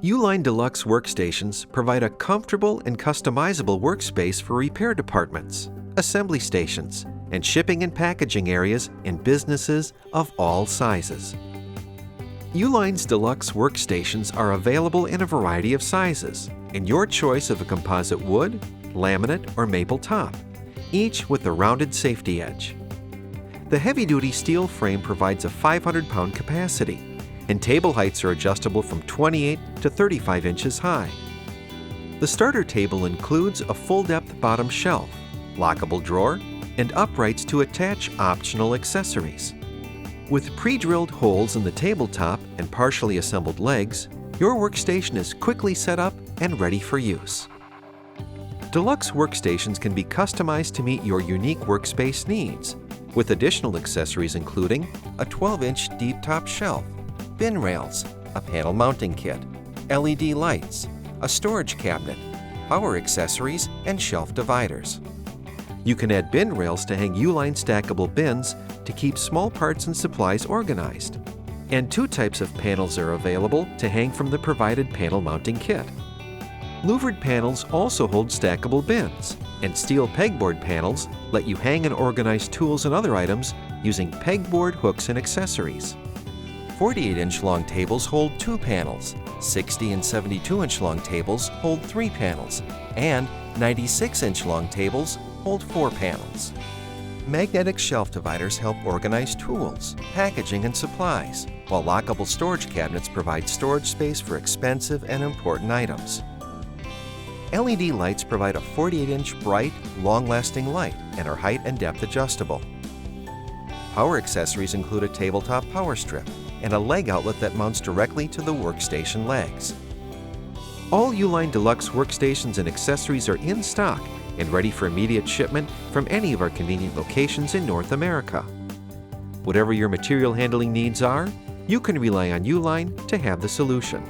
Uline Deluxe workstations provide a comfortable and customizable workspace for repair departments, assembly stations, and shipping and packaging areas in businesses of all sizes. Uline's Deluxe workstations are available in a variety of sizes, in your choice of a composite wood, laminate, or maple top, each with a rounded safety edge. The heavy-duty steel frame provides a 500-pound capacity, and table heights are adjustable from 28 to 35 inches high. The starter table includes a full-depth bottom shelf, lockable drawer, and uprights to attach optional accessories. With pre-drilled holes in the tabletop and partially assembled legs, your workstation is quickly set up and ready for use. Deluxe workstations can be customized to meet your unique workspace needs, with additional accessories including a 12-inch deep top shelf, bin rails, a panel mounting kit, LED lights, a storage cabinet, power accessories, and shelf dividers. You can add bin rails to hang Uline stackable bins to keep small parts and supplies organized. And 2 types of panels are available to hang from the provided panel mounting kit. Louvered panels also hold stackable bins, and steel pegboard panels let you hang and organize tools and other items using pegboard hooks and accessories. 48-inch long tables hold 2 panels, 60 and 72-inch long tables hold 3 panels, and 96-inch long tables hold 4 panels. Magnetic shelf dividers help organize tools, packaging, and supplies, while lockable storage cabinets provide storage space for expensive and important items. LED lights provide a 48-inch bright, long-lasting light and are height and depth adjustable. Power accessories include a tabletop power strip and a leg outlet that mounts directly to the workstation legs. All Uline Deluxe workstations and accessories are in stock and ready for immediate shipment from any of our convenient locations in North America. Whatever your material handling needs are, you can rely on Uline to have the solution.